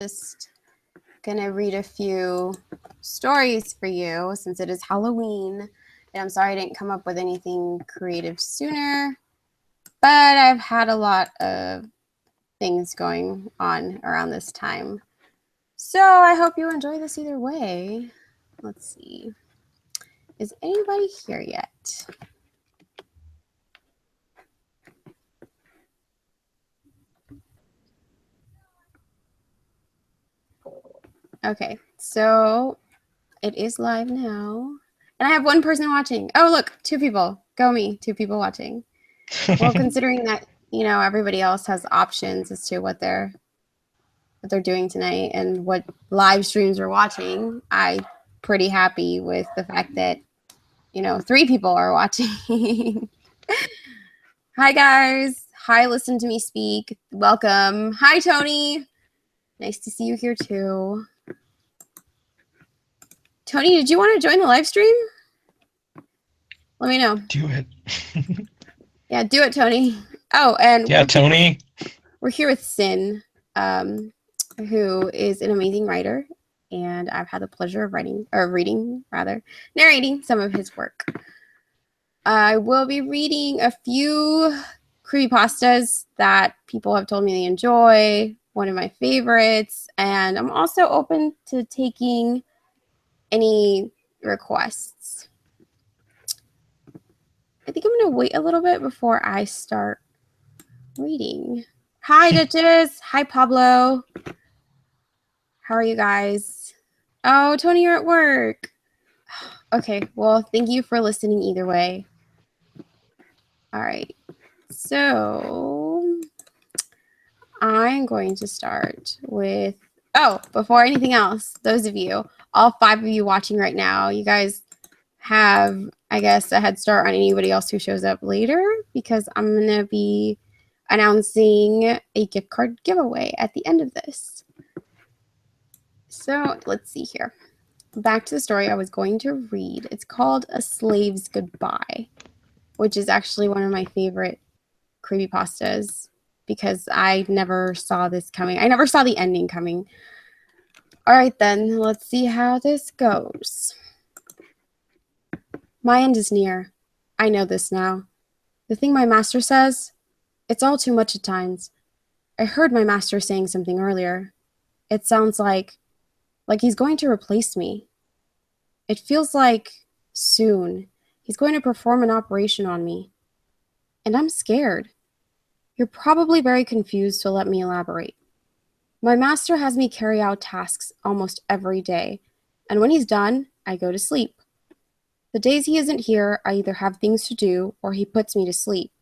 Just gonna read a few stories for you since it is Halloween. And I'm sorry I didn't come up with anything creative sooner, but I've had a lot of things going on around this time. So I hope you enjoy this either way. Let's see. Is anybody here yet? Okay, so it is live now. And I have one person watching. Oh, look, 2 people. Go me, 2 people watching. Well, considering that, everybody else has options as to what they're doing tonight and what live streams we're watching, I'm pretty happy with the fact that, 3 people are watching. Hi, guys. Hi, Listen to Me Speak. Welcome. Hi, Tony. Nice to see you here, too. Tony, did you want to join the live stream? Let me know. Do it. Yeah, do it, Tony. Oh, and yeah, Tony. We're here with Sin, who is an amazing writer, and I've had the pleasure of narrating some of his work. I will be reading a few creepypastas that people have told me they enjoy, one of my favorites, and I'm also open to taking any requests. I think I'm going to wait a little bit before I start reading. Hi, Duchess. Hi, Pablo. How are you guys? Oh, Tony, you're at work. Okay, well, thank you for listening either way. All right, so I'm going to start with, before anything else, those of you, all 5 of you watching right now, you guys have, I guess, a head start on anybody else who shows up later, because I'm going to be announcing a gift card giveaway at the end of this. So let's see here. Back to the story I was going to read. It's called A Slave's Goodbye, which is actually one of my favorite creepypastas because I never saw this coming. I never saw the ending coming. All right, then, let's see how this goes. My end is near. I know this now. The thing my master says, it's all too much at times. I heard my master saying something earlier. It sounds like he's going to replace me. It feels like soon he's going to perform an operation on me. And I'm scared. You're probably very confused, so let me elaborate. My master has me carry out tasks almost every day, and when he's done, I go to sleep. The days he isn't here, I either have things to do or he puts me to sleep.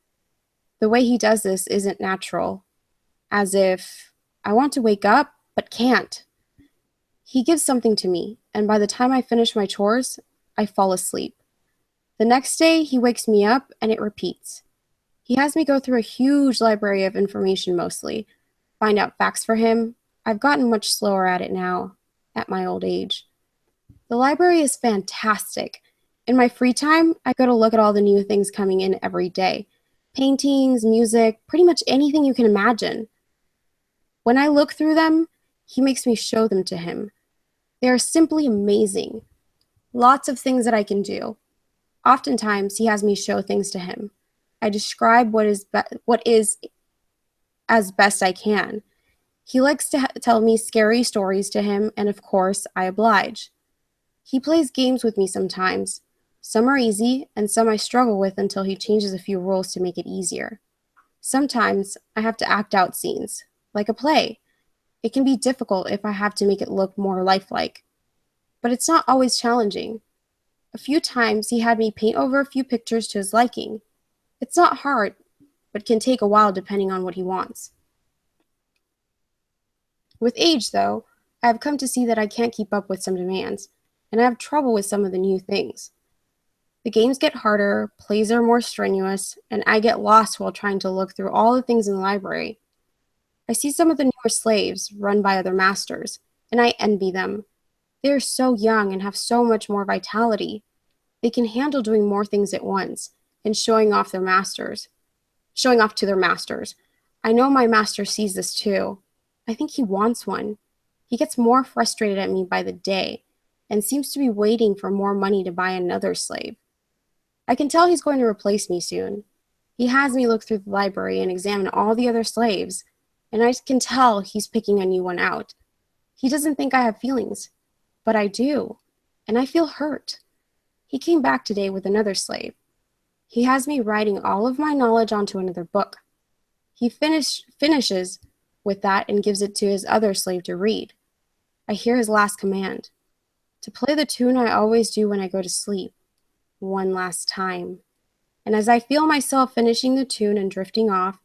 The way he does this isn't natural, as if I want to wake up but can't. He gives something to me, and by the time I finish my chores, I fall asleep. The next day, he wakes me up, and it repeats. He has me go through a huge library of information mostly, find out facts for him. I've gotten much slower at it now, at my old age. The library is fantastic. In my free time, I go to look at all the new things coming in every day. Paintings, music, pretty much anything you can imagine. When I look through them, he makes me show them to him. They are simply amazing. Lots of things that I can do. Oftentimes, he has me show things to him. I describe what is as best I can. He likes to tell me scary stories to him, and of course, I oblige. He plays games with me sometimes. Some are easy, and some I struggle with until he changes a few rules to make it easier. Sometimes, I have to act out scenes, like a play. It can be difficult if I have to make it look more lifelike. But it's not always challenging. A few times he had me paint over a few pictures to his liking. It's not hard, but can take a while depending on what he wants. With age, though, I have come to see that I can't keep up with some demands, and I have trouble with some of the new things. The games get harder, plays are more strenuous, and I get lost while trying to look through all the things in the library. I see some of the newer slaves run by other masters, and I envy them. They are so young and have so much more vitality. They can handle doing more things at once and showing off to their masters. I know my master sees this too. I think he wants one. He gets more frustrated at me by the day and seems to be waiting for more money to buy another slave. I can tell he's going to replace me soon. He has me look through the library and examine all the other slaves, and I can tell he's picking a new one out. He doesn't think I have feelings, but I do, and I feel hurt. He came back today with another slave. He has me writing all of my knowledge onto another book. He finishes with that and gives it to his other slave to read. I hear his last command, to play the tune I always do when I go to sleep, one last time. And as I feel myself finishing the tune and drifting off,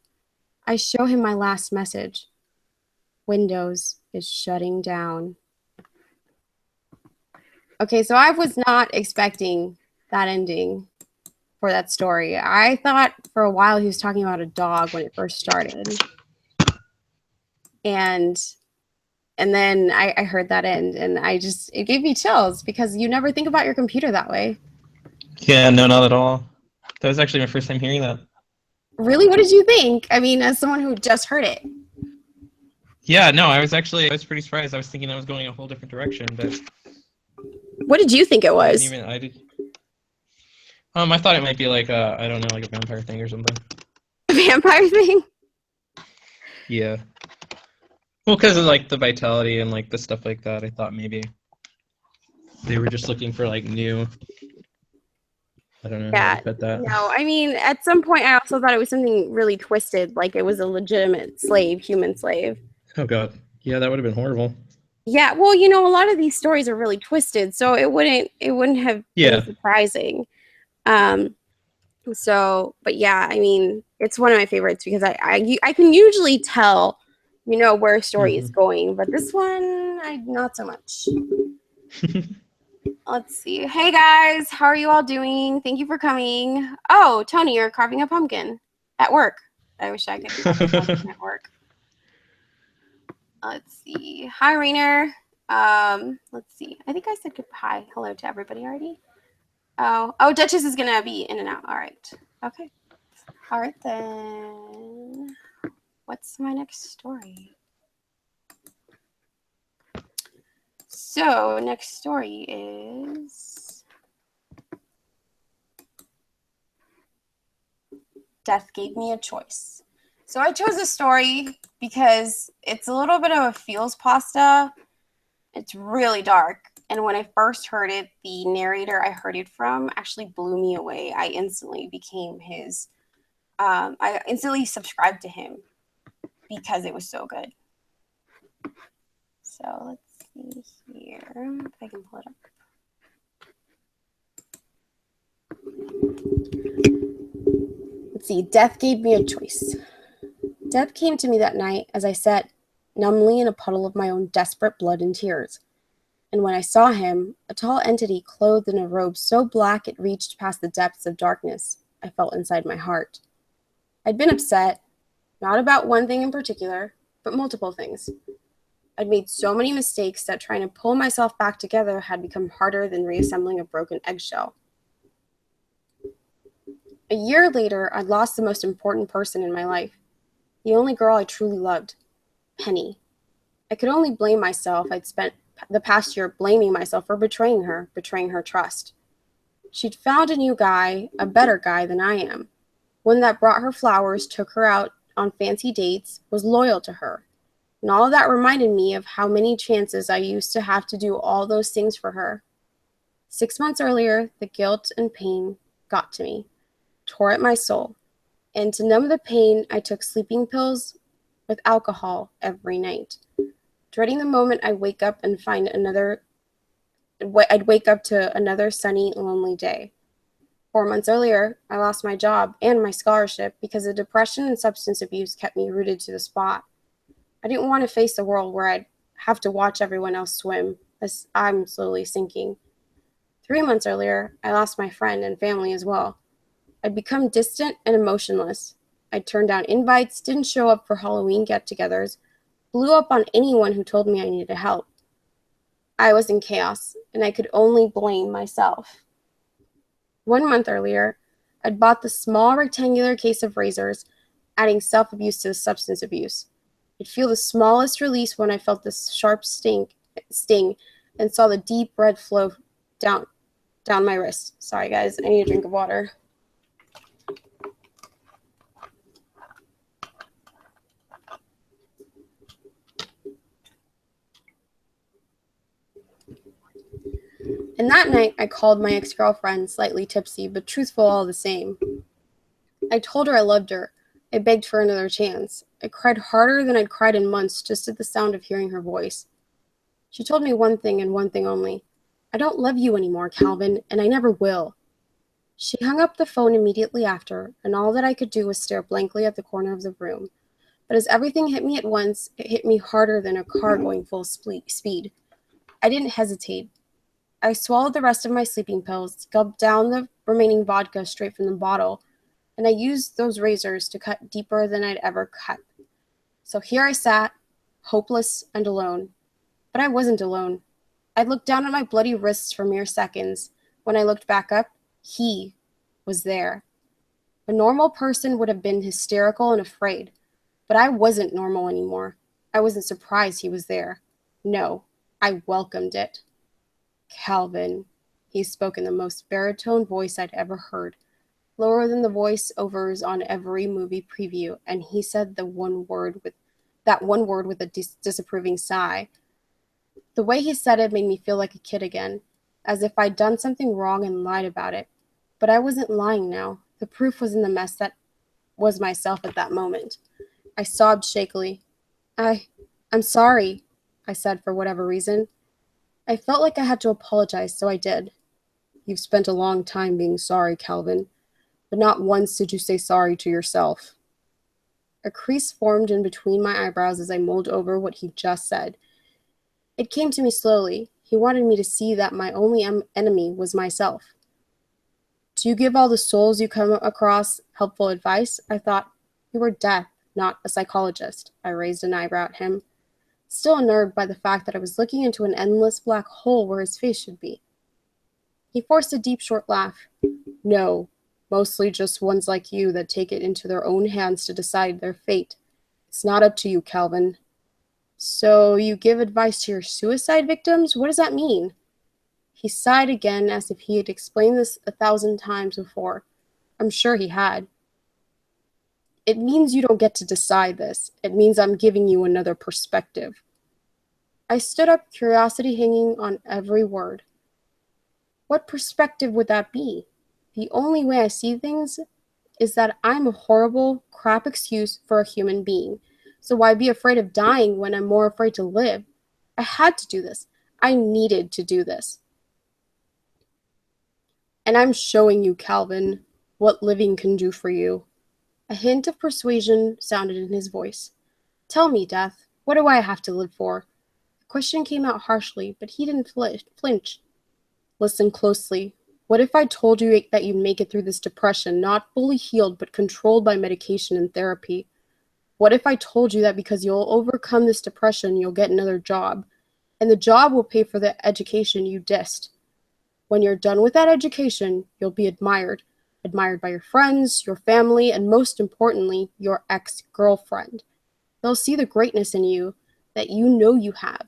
I show him my last message. Windows is shutting down. Okay, so I was not expecting that ending for that story. I thought for a while he was talking about a dog when it first started. And then I heard that end, and it gave me chills because you never think about your computer that way. Yeah, no, not at all. That was actually my first time hearing that. Really? What did you think? I mean, as someone who just heard it. Yeah, no, I was pretty surprised. I was thinking I was going a whole different direction, but what did you think it was? I thought it might be like I don't know, like a vampire thing or something. A vampire thing? Yeah. Well, because of like the vitality and like the stuff like that, I thought maybe they were just looking for like new. I don't know how to put that. No, I mean, at some point I also thought it was something really twisted, like it was a legitimate slave, human slave. Oh god. Yeah, that would have been horrible. Yeah, well, you know, a lot of these stories are really twisted, so it wouldn't have been surprising. So, but yeah, I mean, it's one of my favorites because I can usually tell, you know, where a story is going, but this one, not so much. Let's see. Hey guys, how are you all doing? Thank you for coming. Oh, Tony, you're carving a pumpkin at work. I wish I could carve a pumpkin at work. Let's see. Hi, Rainer. Let's see. I think I said goodbye. Hello to everybody already. Oh, Duchess is gonna be in and out. All right. Okay. All right then. What's my next story? So, next story is Death Gave Me a Choice. So I chose this story because it's a little bit of a feels pasta. It's really dark. And when I first heard it, the narrator I heard it from actually blew me away. I instantly became his, I instantly subscribed to him because it was so good. So let's see here if I can pull it up. Let's see. Death gave me a choice. Death came to me that night as I sat numbly in a puddle of my own desperate blood and tears. And when I saw him, a tall entity clothed in a robe so black it reached past the depths of darkness, I felt inside my heart. I'd been upset, not about one thing in particular, but multiple things. I'd made so many mistakes that trying to pull myself back together had become harder than reassembling a broken eggshell. A year later, I'd lost the most important person in my life, the only girl I truly loved, Penny. I could only blame myself. I'd spent the past year blaming myself for betraying her trust. She'd found a new guy, a better guy than I am. One that brought her flowers, took her out on fancy dates, was loyal to her. And all of that reminded me of how many chances I used to have to do all those things for her. 6 months earlier, the guilt and pain got to me, tore at my soul. And to numb the pain, I took sleeping pills with alcohol every night. Dreading the moment I'd wake up to another sunny, lonely day. 4 months earlier, I lost my job and my scholarship because the depression and substance abuse kept me rooted to the spot. I didn't want to face a world where I'd have to watch everyone else swim as I'm slowly sinking. 3 months earlier, I lost my friend and family as well. I'd become distant and emotionless. I'd turned down invites, didn't show up for Halloween get-togethers, blew up on anyone who told me I needed help. I was in chaos, and I could only blame myself. 1 month earlier, I'd bought the small rectangular case of razors, adding self-abuse to the substance abuse. I'd feel the smallest release when I felt this sharp sting and saw the deep red flow down down my wrist. Sorry guys, I need a drink of water. And that night I called my ex-girlfriend, slightly tipsy, but truthful all the same. I told her I loved her. I begged for another chance. I cried harder than I'd cried in months just at the sound of hearing her voice. She told me one thing and one thing only. I don't love you anymore, Calvin, and I never will. She hung up the phone immediately after, and all that I could do was stare blankly at the corner of the room. But as everything hit me at once, it hit me harder than a car going full speed. I didn't hesitate. I swallowed the rest of my sleeping pills, gulped down the remaining vodka straight from the bottle, and I used those razors to cut deeper than I'd ever cut. So here I sat, hopeless and alone. But I wasn't alone. I'd looked down at my bloody wrists for mere seconds. When I looked back up, he was there. A normal person would have been hysterical and afraid, but I wasn't normal anymore. I wasn't surprised he was there. No, I welcomed it. Calvin, he spoke in the most baritone voice I'd ever heard, lower than the voice-overs on every movie preview, and he said the one word with that one word with a disapproving sigh. The way he said it made me feel like a kid again, as if I'd done something wrong and lied about it. But I wasn't lying now. The proof was in the mess that was myself at that moment. I sobbed shakily. I, I'm sorry, I said for whatever reason. I felt like I had to apologize, so I did. You've spent a long time being sorry, Calvin, but not once did you say sorry to yourself. A crease formed in between my eyebrows as I mulled over what he just said. It came to me slowly. He wanted me to see that my only enemy was myself. Do you give all the souls you come across helpful advice? I thought. You were death, not a psychologist. I raised an eyebrow at him, still unnerved by the fact that I was looking into an endless black hole where his face should be. He forced a deep, short laugh. No, mostly just ones like you that take it into their own hands to decide their fate. It's not up to you, Calvin. So you give advice to your suicide victims? What does that mean? He sighed again as if he had explained this 1,000 times before. I'm sure he had. It means you don't get to decide this. It means I'm giving you another perspective. I stood up, curiosity hanging on every word. What perspective would that be? The only way I see things is that I'm a horrible, crap excuse for a human being. So why be afraid of dying when I'm more afraid to live? I had to do this. I needed to do this. And I'm showing you, Calvin, what living can do for you. A hint of persuasion sounded in his voice. Tell me, Death, what do I have to live for? The question came out harshly, but he didn't flinch. Listen closely. What if I told you that you'd make it through this depression, not fully healed, but controlled by medication and therapy? What if I told you that because you'll overcome this depression, you'll get another job, and the job will pay for the education you dissed? When you're done with that education, you'll be admired. Admired by your friends, your family, and most importantly, your ex-girlfriend. They'll see the greatness in you that you know you have.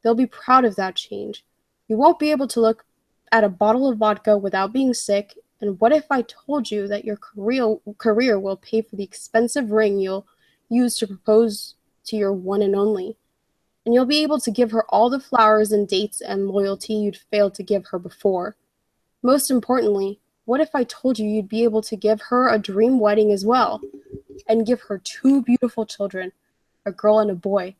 They'll be proud of that change. You won't be able to look at a bottle of vodka without being sick. And what if I told you that your career will pay for the expensive ring you'll use to propose to your one and only? And you'll be able to give her all the flowers and dates and loyalty you'd failed to give her before. Most importantly, what if I told you you'd be able to give her a dream wedding as well, and give her two beautiful children, a girl and a boy?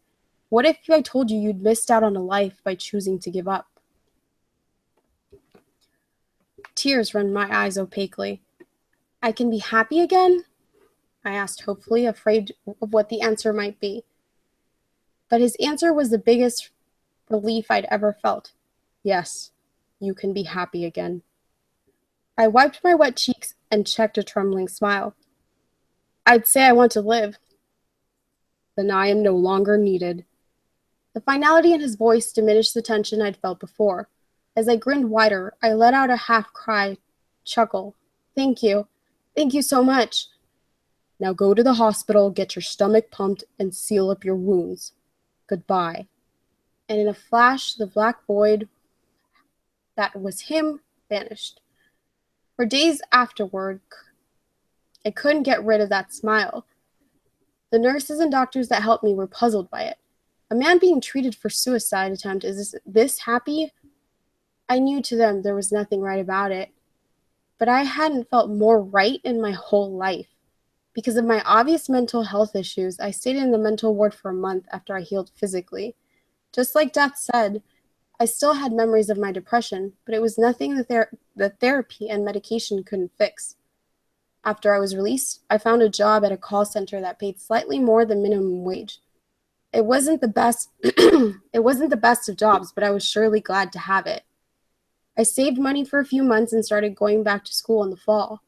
What if I told you you'd missed out on a life by choosing to give up? Tears ran my eyes opaquely. I can be happy again? I asked hopefully, afraid of what the answer might be. But his answer was the biggest relief I'd ever felt. Yes, you can be happy again. I wiped my wet cheeks and checked a trembling smile. I'd say I want to live. Then I am no longer needed. The finality in his voice diminished the tension I'd felt before. As I grinned wider, I let out a half-cry chuckle. Thank you. Thank you so much. Now go to the hospital, get your stomach pumped, and seal up your wounds. Goodbye." And in a flash, the black void that was him vanished. For days afterward, I couldn't get rid of that smile. The nurses and doctors that helped me were puzzled by it. A man being treated for suicide attempt is this happy? I knew to them there was nothing right about it, but I hadn't felt more right in my whole life. Because of my obvious mental health issues, I stayed in the mental ward for a month after I healed physically. Just like Death said, I still had memories of my depression, but it was nothing that therapy and medication couldn't fix. After I was released, I found a job at a call center that paid slightly more than minimum wage. It wasn't the best it wasn't the best of jobs, but I was surely glad to have it. I saved money for a few months and started going back to school in the fall.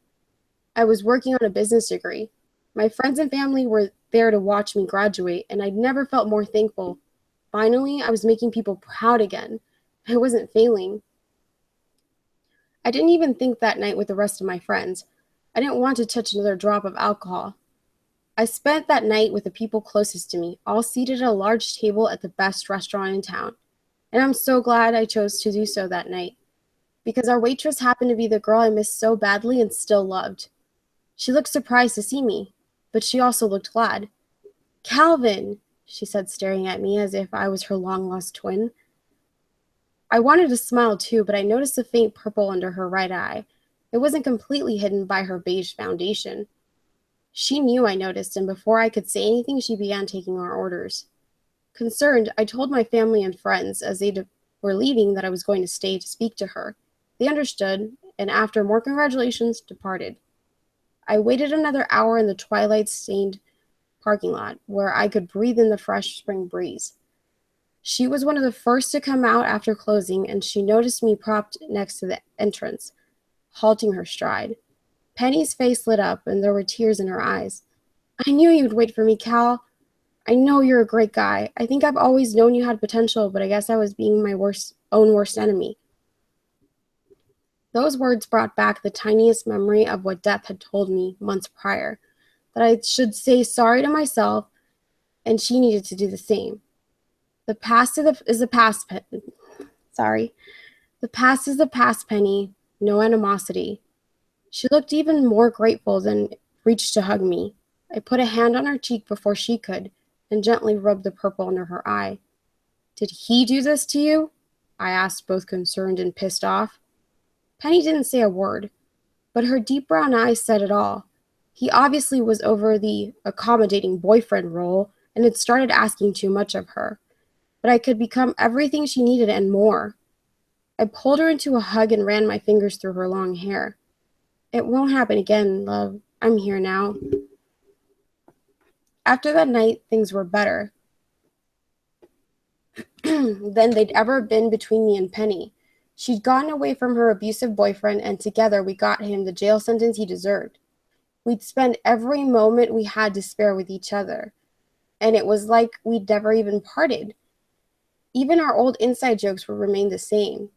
I was working on a business degree. My friends and family were there to watch me graduate, and I'd never felt more thankful. Finally, I was making people proud again. I wasn't failing. I didn't even think that night with the rest of my friends. I didn't want to touch another drop of alcohol. I spent that night with the people closest to me, all seated at a large table at the best restaurant in town. And I'm so glad I chose to do so that night, because our waitress happened to be the girl I missed so badly and still loved. She looked surprised to see me, but she also looked glad. "Calvin," she said, staring at me as if I was her long-lost twin. I wanted to smile too, but I noticed a faint purple under her right eye. It wasn't completely hidden by her beige foundation. She knew I noticed, and before I could say anything, she began taking our orders. Concerned, I told my family and friends as they were leaving that I was going to stay to speak to her. They understood, and after more congratulations, departed. I waited another hour in the twilight-stained parking lot, where I could breathe in the fresh spring breeze. She was one of the first to come out after closing, and she noticed me propped next to the entrance, halting her stride. Penny's face lit up, and there were tears in her eyes. "I knew you'd wait for me, Cal. I know you're a great guy. I think I've always known you had potential, but I guess I was being my own worst enemy." Those words brought back the tiniest memory of what Death had told me months prior, that I should say sorry to myself, and she needed to do the same. The past is the past. Sorry. The past is the past, Penny. No animosity. She looked even more grateful than reached to hug me. I put a hand on her cheek before she could, and gently rubbed the purple under her eye. "Did he do this to you?" I asked, both concerned and pissed off. Penny didn't say a word, but her deep brown eyes said it all. He obviously was over the accommodating boyfriend role and had started asking too much of her. But I could become everything she needed and more. I pulled her into a hug and ran my fingers through her long hair. "It won't happen again, love. I'm here now." After that night, things were better than they'd ever been between me and Penny. She'd gotten away from her abusive boyfriend, and together we got him the jail sentence he deserved. We'd spend every moment we had to spare with each other, and it was like we'd never even parted. Even our old inside jokes would remain the same.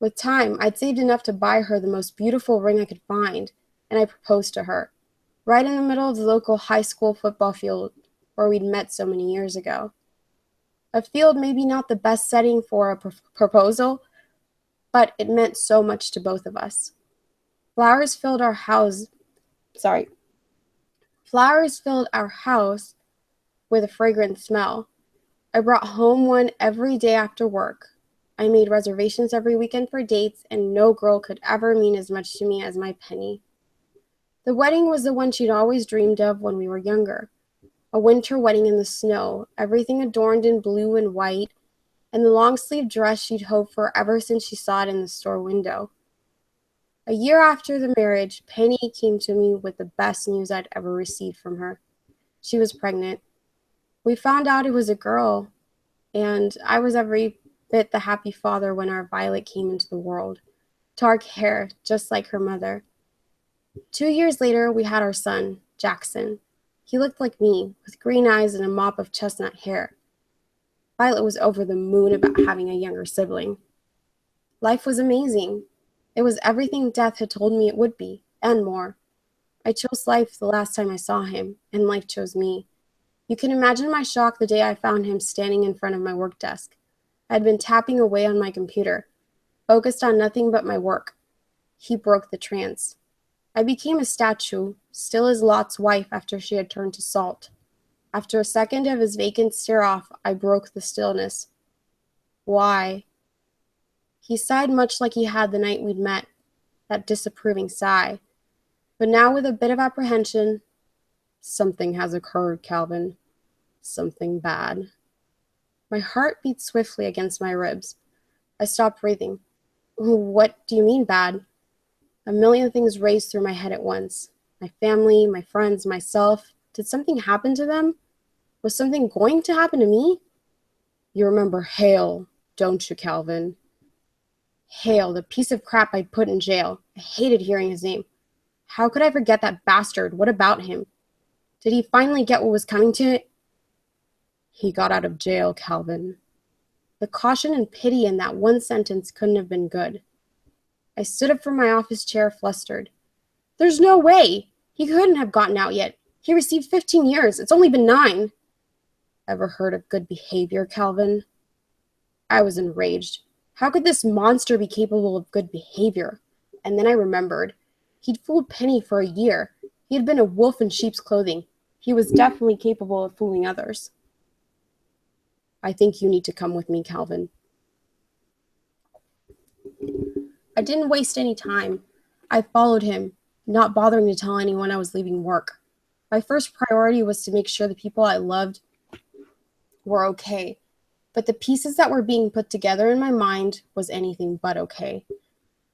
With time, I'd saved enough to buy her the most beautiful ring I could find, and I proposed to her, right in the middle of the local high school football field where we'd met so many years ago. A field maybe not the best setting for a proposal, but it meant so much to both of us. Flowers filled our house, sorry, Flowers filled our house with a fragrant smell. I brought home one every day after work. I made reservations every weekend for dates, and no girl could ever mean as much to me as my Penny. The wedding was the one she'd always dreamed of when we were younger. A winter wedding in the snow, everything adorned in blue and white, and the long-sleeved dress she'd hoped for ever since she saw it in the store window. A year after the marriage, Penny came to me with the best news I'd ever received from her. She was pregnant. We found out it was a girl, and I was every bit the happy father when our Violet came into the world. Dark hair, just like her mother. 2 years later, we had our son, Jackson. He looked like me, with green eyes and a mop of chestnut hair. Violet was over the moon about having a younger sibling. Life was amazing. It was everything Death had told me it would be, and more. I chose life the last time I saw him, and life chose me. You can imagine my shock the day I found him standing in front of my work desk. I had been tapping away on my computer, focused on nothing but my work. He broke the trance. I became a statue, still as Lot's wife after she had turned to salt. After a second of his vacant stare off, I broke the stillness. Why? He sighed much like he had the night we'd met, that disapproving sigh. But now with a bit of apprehension, something has occurred, Calvin. Something bad. My heart beat swiftly against my ribs. I stopped breathing. What do you mean bad? A million things raced through my head at once. My family, my friends, myself. Did something happen to them? Was something going to happen to me? You remember Hale, don't you, Calvin? Hale, the piece of crap I'd put in jail. I hated hearing his name. How could I forget that bastard? What about him? Did he finally get what was coming to it? He got out of jail, Calvin. The caution and pity in that one sentence couldn't have been good. I stood up from my office chair, flustered. There's no way! He couldn't have gotten out yet. He received 15 years. It's only been 9. Ever heard of good behavior, Calvin? I was enraged. How could this monster be capable of good behavior? And then I remembered. He'd fooled Penny for a year. He had been a wolf in sheep's clothing. He was definitely capable of fooling others. I think you need to come with me, Calvin. I didn't waste any time. I followed him, not bothering to tell anyone I was leaving work. My first priority was to make sure the people I loved were okay. But the pieces that were being put together in my mind was anything but okay.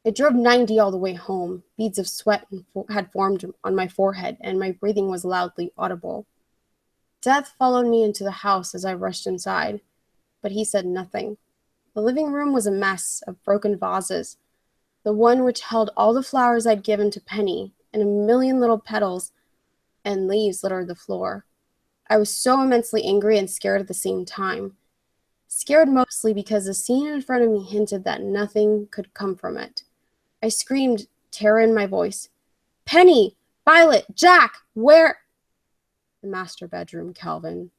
I drove 90 all the way home. Beads of sweat had formed on my forehead, and my breathing was loudly audible. Death followed me into the house as I rushed inside, but he said nothing. The living room was a mess of broken vases, the one which held all the flowers I'd given to Penny, and a million little petals and leaves littered the floor. I was so immensely angry and scared at the same time. Scared mostly because the scene in front of me hinted that nothing could come from it. I screamed, terror in my voice. Penny! Violet! Jack! Where? The master bedroom, Calvin,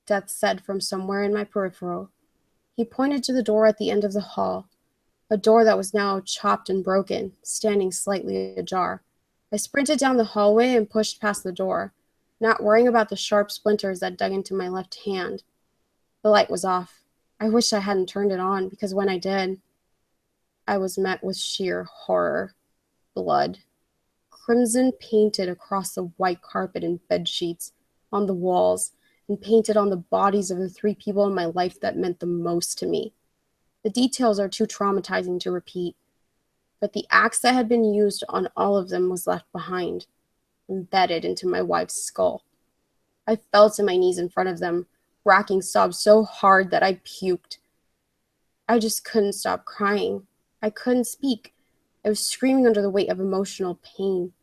Death said from somewhere in my peripheral. He pointed to the door at the end of the hall, a door that was now chopped and broken, standing slightly ajar. I sprinted down the hallway and pushed past the door, not worrying about the sharp splinters that dug into my left hand. The light was off. I wish I hadn't turned it on, because when I did, I was met with sheer horror. Blood. Crimson painted across the white carpet and bed sheets, on the walls, and painted on the bodies of the 3 people in my life that meant the most to me. The details are too traumatizing to repeat, but the axe that had been used on all of them was left behind, embedded into my wife's skull. I fell to my knees in front of them, racking sobs so hard that I puked. I just couldn't stop crying. I couldn't speak. I was screaming under the weight of emotional pain.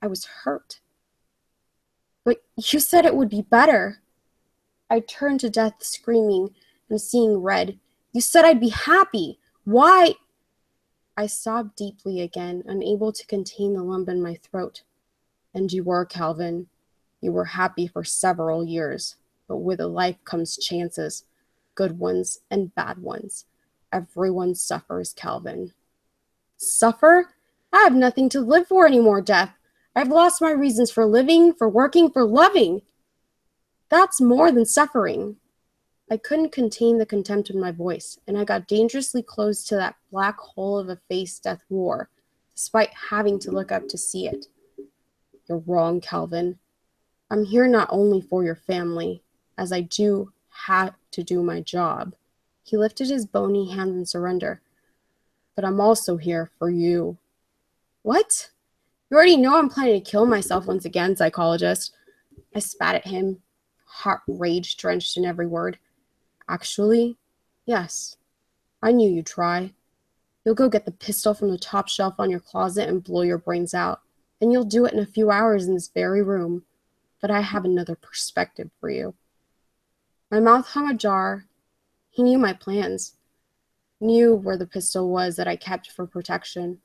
I was hurt. But you said it would be better. I turned to Death, screaming and seeing red. You said I'd be happy. Why? I sobbed deeply again, unable to contain the lump in my throat. And you were, Calvin. You were happy for several years. But with a life comes chances, good ones and bad ones. Everyone suffers, Calvin. Suffer? I have nothing to live for anymore, Death. I've lost my reasons for living, for working, for loving. That's more than suffering. I couldn't contain the contempt in my voice, and I got dangerously close to that black hole of a face Death wore, despite having to look up to see it. You're wrong, Calvin. I'm here not only for your family, as I do have to do my job. He lifted his bony hand in surrender. But I'm also here for you. What? You already know I'm planning to kill myself once again, psychologist. I spat at him, hot rage drenched in every word. Actually, yes. I knew you'd try. You'll go get the pistol from the top shelf on your closet and blow your brains out. And you'll do it in a few hours in this very room. But I have another perspective for you. My mouth hung ajar. He knew my plans. Knew where the pistol was that I kept for protection.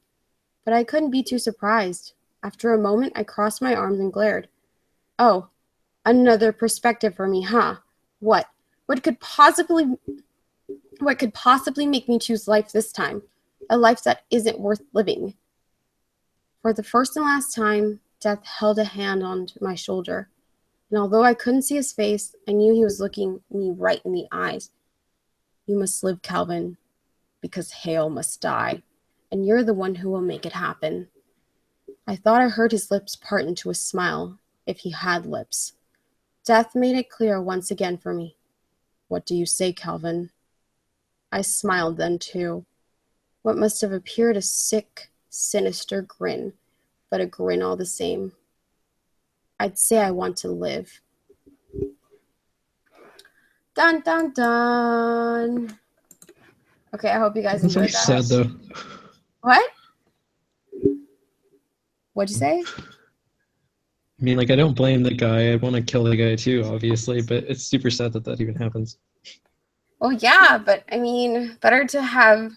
But I couldn't be too surprised. After a moment, I crossed my arms and glared. Oh, another perspective for me, huh? What? What could possibly what could possibly make me choose life this time? A life that isn't worth living. For the first and last time, Death held a hand on my shoulder, and although I couldn't see his face, I knew he was looking me right in the eyes. You must live, Calvin, because Hale must die, and you're the one who will make it happen. I thought I heard his lips part into a smile, if he had lips. Death made it clear once again for me. What do you say, Calvin? I smiled then, too. What must have appeared a sick, sinister grin, but a grin all the same. I'd say I want to live. Dun, dun, dun. Okay, I hope you guys That's enjoyed really sad, that. though. What? What'd you say? I mean, like, I don't blame the guy. I want to kill the guy too, obviously, but it's super sad that that even happens. Well, yeah, but I mean, better to have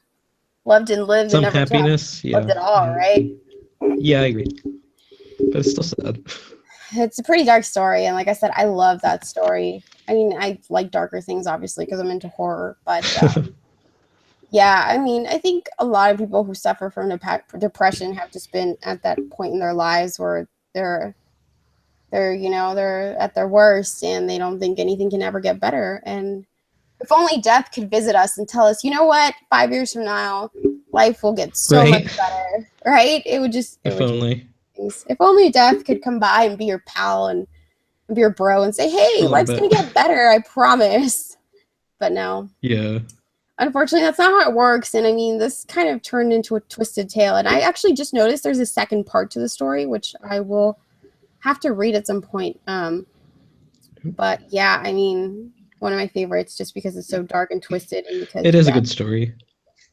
loved and lived than Some never to have happiness, lived yeah. at all, right? Yeah, I agree. But it's still sad. It's a pretty dark story, and like I said, I love that story. I mean, I like darker things, obviously, because I'm into horror, but yeah, I mean, I think a lot of people who suffer from depression have just been at that point in their lives where they're they're at their worst and they don't think anything can ever get better. And if only death could visit us and tell us, you know what, 5 years from now, life will get so much Right? better, right? It If would just only. things. If only death could come by and be your pal and be your bro and say, For hey, a little life's gonna bit. get better, I promise. But no, Yeah. unfortunately, that's not how it works. And I mean, this kind of turned into a twisted tale. And I actually just noticed there's a second part to the story, which I will have to read at some point. But yeah, I mean, one of my favorites just because it's so dark and twisted and because It is a good story.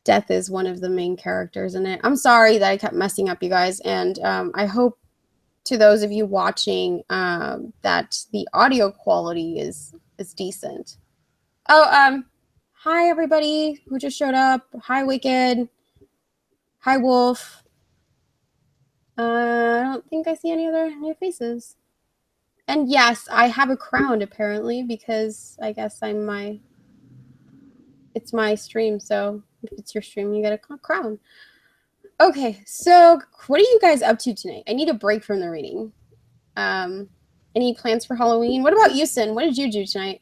Death is one of the main characters in it. I'm sorry that I kept messing up, you guys. And I hope to those of you watching that the audio quality is decent. Oh, hi everybody who just showed up. Hi Wicked. Hi Wolf. I don't think I see any other new faces. And yes, I have a crown apparently because I guess it's my stream, so if it's your stream, you get a crown. Okay, so what are you guys up to tonight? I need a break from the reading. Any plans for Halloween? What about you, Sin? What did you do tonight?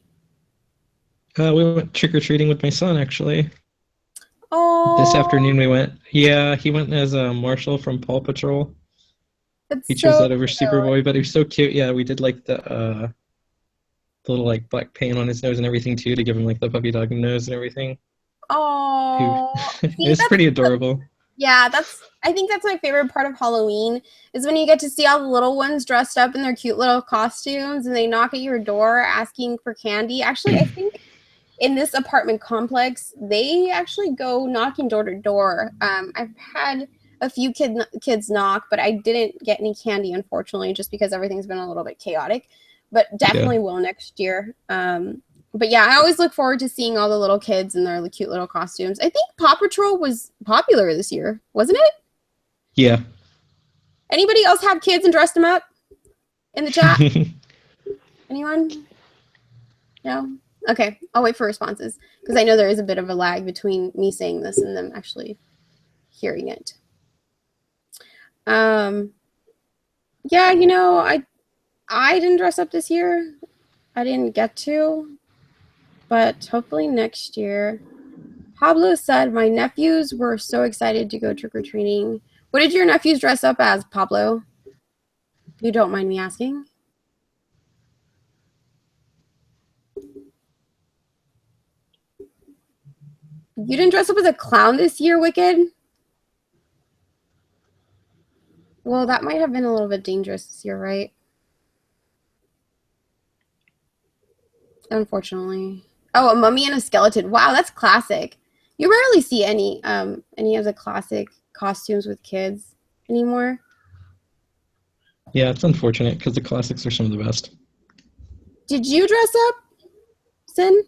We went trick-or-treating with my son, actually. This Oh, afternoon we went. Yeah, he went as a Marshall from Paw Patrol. He it's chose so that over cute. Superboy, but he was so cute. Yeah, we did like the little like black paint on his nose and everything too to give him like the puppy dog nose and everything. He, Oh, see, it's pretty adorable. yeah, I think that's my favorite part of Halloween is when you get to see all the little ones dressed up in their cute little costumes and they knock at your door asking for candy. Actually, I think in this apartment complex, they actually go knocking door to door. I've had a few kids knock, but I didn't get any candy, unfortunately, just because everything's been a little bit chaotic. But Yeah. definitely will next year. But yeah, I always look forward to seeing all the little kids in their cute little costumes. I think Paw Patrol was popular this year, wasn't it? Yeah. Anybody else have kids and dressed them up in the chat? Anyone? No? Okay, I'll wait for responses because I know there is a bit of a lag between me saying this and them actually hearing it. Yeah, I didn't dress up this year. I didn't get to, but hopefully next year. Pablo said my nephews were so excited to go trick-or-treating. What did your nephews dress up as, Pablo? You don't mind me asking? You didn't dress up as a clown this year, Wicked? Well, that might have been a little bit dangerous this year, right? Unfortunately. Oh, a mummy and a skeleton. Wow, that's classic. You rarely see any of the classic costumes with kids anymore. Yeah, it's unfortunate because the classics are some of the best. Did you dress up, Sin?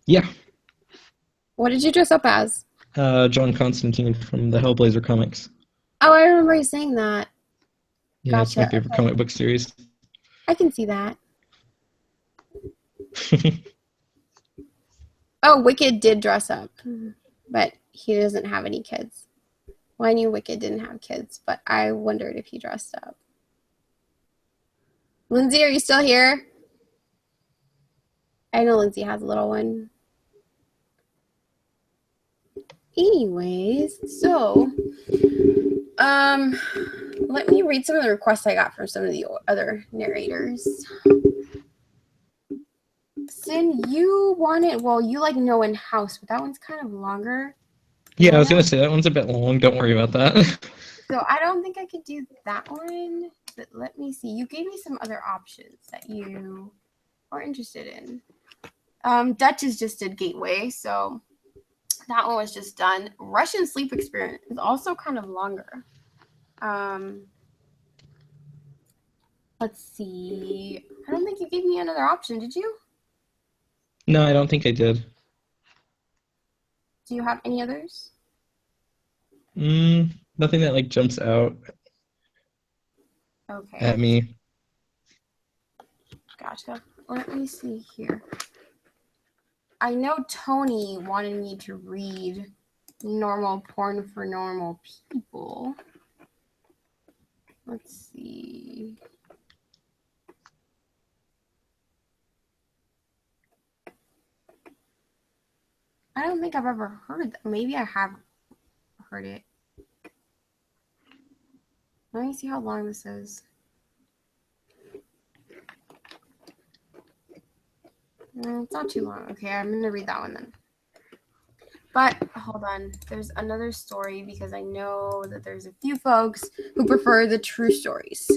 Yeah. What did you dress up as? John Constantine from the Hellblazer comics. Oh, I remember you saying that. Yeah, it's my Gotcha. favorite Okay. comic book series. I can see that. Oh, Wicked did dress up, but he doesn't have any kids. Well, I knew Wicked didn't have kids, but I wondered if he dressed up. Lindsay, are you still here? I know Lindsay has a little one. Anyways, so um let me read some of the requests I got from some of the other narrators. Sin, you wanted, well, you like No in House, but that one's kind of longer. Yeah, I I was gonna don't, say that one's a bit long. Don't worry about that. so I don't think I could do that one. But let me see. You gave me some other options that you are interested in. Duchess just did Gateway, so that one was just done. Russian Sleep Experiment is also kind of longer. Um, let's see. I don't think you gave me another option, did you? No, I don't think I did. Do you have any others? Nothing that like jumps out Okay, at me. gotcha. Let me see here. I know Tony wanted me to read Normal Porn for Normal People. Let's see. I don't think I've ever heard that. Maybe I have heard it. Let me see how long this is. No, it's not too long. Okay, I'm going to read that one then. But hold on. There's another story because I know that there's a few folks who prefer the true stories.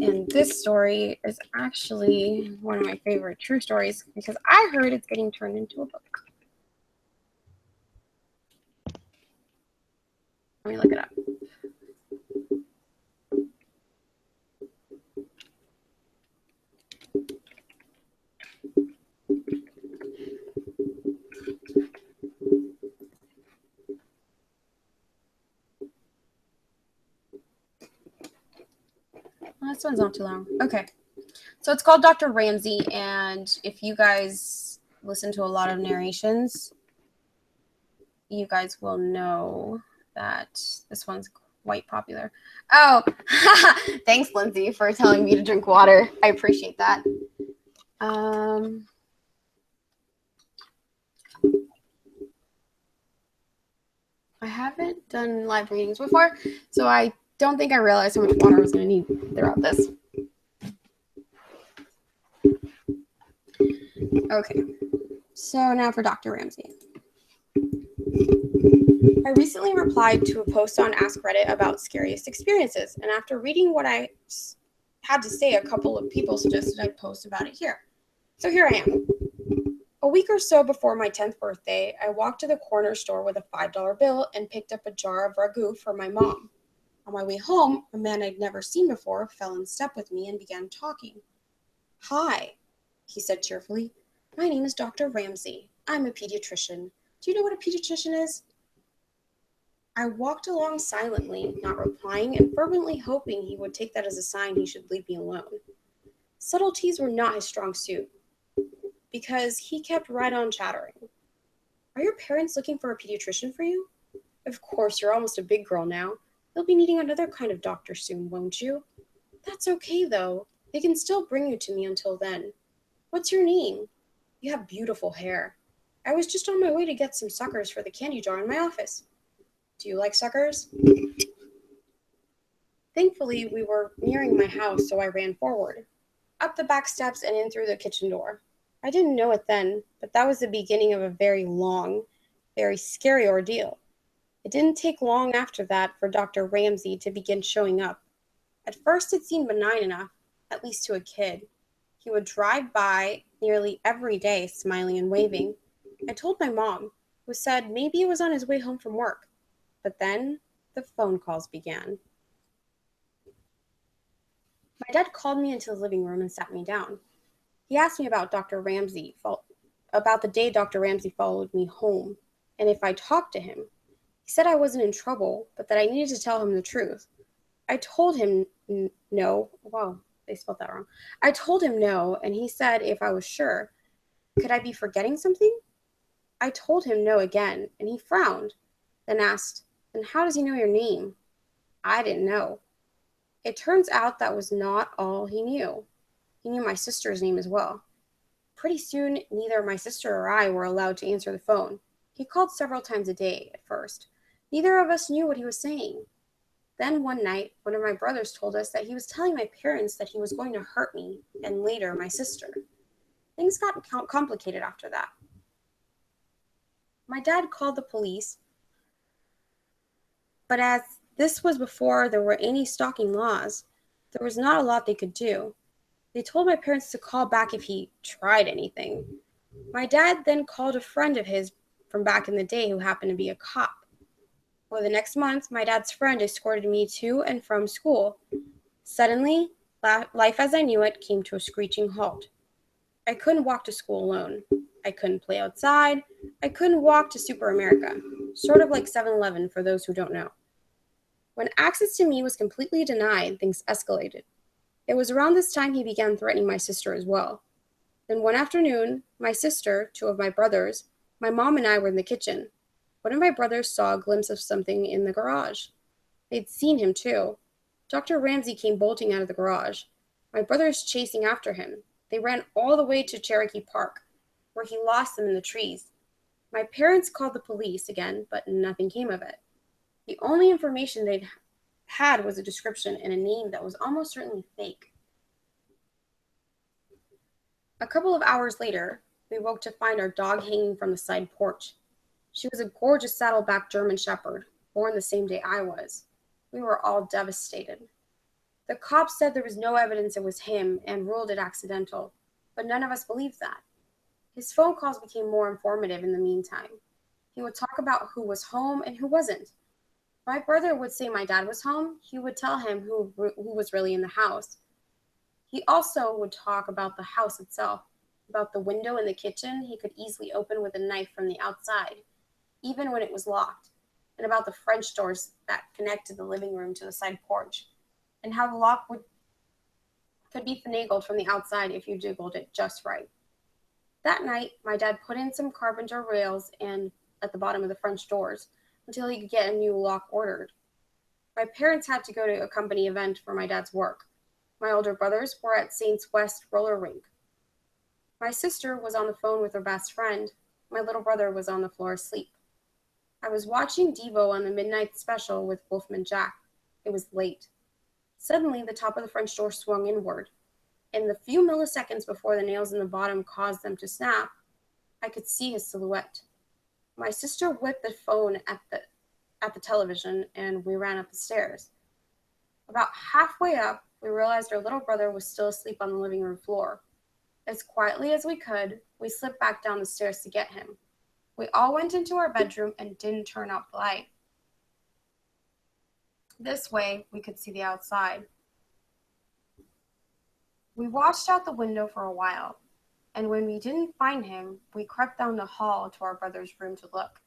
And this story is actually one of my favorite true stories because I heard it's getting turned into a book. Let me look it up. Well, this one's not too long. Okay. So it's called Dr. Ramsey, and if you guys listen to a lot of narrations, you guys will know that this one's quite popular. Oh, thanks, Lindsay, for telling me to drink water. I appreciate that. I haven't done live readings before, so I don't think I realized how much water I was going to need throughout this. Okay, so now for Dr. Ramsey. I recently replied to a post on Ask Reddit about scariest experiences, and after reading what I had to say, a couple of people suggested I post about it here. So here I am. A week or so before my 10th birthday, I walked to the corner store with a $5 bill and picked up a jar of ragu for my mom. On my way home, a man I'd never seen before fell in step with me and began talking. Hi, he said cheerfully. My name is Dr. Ramsey. I'm a pediatrician. Do you know what a pediatrician is? I walked along silently, not replying, and fervently hoping he would take that as a sign he should leave me alone. Subtleties were not his strong suit, because he kept right on chattering. Are your parents looking for a pediatrician for you? Of course, you're almost a big girl now. You'll be needing another kind of doctor soon, won't you? That's okay, though. They can still bring you to me until then. What's your name? You have beautiful hair. I was just on my way to get some suckers for the candy jar in my office. Do you like suckers? Thankfully, we were nearing my house, so I ran forward, up the back steps and in through the kitchen door. I didn't know it then, but that was the beginning of a very long, very scary ordeal. It didn't take long after that for Dr. Ramsey to begin showing up. At first, it seemed benign enough, at least to a kid. He would drive by nearly every day, smiling and waving. I told my mom, who said maybe it was on his way home from work. But then the phone calls began. My dad called me into the living room and sat me down. He asked me about the day Dr. Ramsey followed me home, and if I talked to him. He said I wasn't in trouble, but that I needed to tell him the truth. I told him no. Wow, they spelled that wrong. I told him no, and he said if I was sure. Could I be forgetting something? I told him no again, and he frowned, then asked, Then how does he know your name? I didn't know. It turns out that was not all he knew. He knew my sister's name as well. Pretty soon, neither my sister or I were allowed to answer the phone. He called several times a day at first. Neither of us knew what he was saying. Then one night, one of my brothers told us that he was telling my parents that he was going to hurt me and later my sister. Things got complicated after that. My dad called the police, but as this was before there were any stalking laws, there was not a lot they could do. They told my parents to call back if he tried anything. My dad then called a friend of his from back in the day who happened to be a cop. Well, the next month, my dad's friend escorted me to and from school. Suddenly, life as I knew it came to a screeching halt. I couldn't walk to school alone. I couldn't play outside. I couldn't walk to Super America, sort of like 7-Eleven for those who don't know. When access to me was completely denied, things escalated. It was around this time he began threatening my sister as well. Then one afternoon, my sister, two of my brothers, my mom and I were in the kitchen. One of my brothers saw a glimpse of something in the garage. They'd seen him too. Dr. Ramsey came bolting out of the garage. My brothers chasing after him. They ran all the way to Cherokee Park, where he lost them in the trees. My parents called the police again, but nothing came of it. The only information they'd had was a description and a name that was almost certainly fake. A couple of hours later, we woke to find our dog hanging from the side porch. She was a gorgeous saddleback German Shepherd, born the same day I was. We were all devastated. The cops said there was no evidence it was him and ruled it accidental, but none of us believed that. His phone calls became more informative in the meantime. He would talk about who was home and who wasn't. My brother would say my dad was home. He would tell him who was really in the house. He also would talk about the house itself, about the window in the kitchen he could easily open with a knife from the outside, even when it was locked, and about the French doors that connected the living room to the side porch, and how the could be finagled from the outside if you jiggled it just right. That night, my dad put in some carpenter rails and at the bottom of the French doors until he could get a new lock ordered. My parents had to go to a company event for my dad's work. My older brothers were at Saints West roller rink. My sister was on the phone with her best friend. My little brother was on the floor asleep. I was watching Devo on the midnight special with Wolfman Jack. It was late. Suddenly, the top of the French door swung inward. In the few milliseconds before the nails in the bottom caused them to snap, I could see his silhouette. My sister whipped the phone at the television, and we ran up the stairs. About halfway up, we realized our little brother was still asleep on the living room floor. As quietly as we could, we slipped back down the stairs to get him. We all went into our bedroom and didn't turn out the light. This way, we could see the outside. We watched out the window for a while, and when we didn't find him, we crept down the hall to our brother's room to look.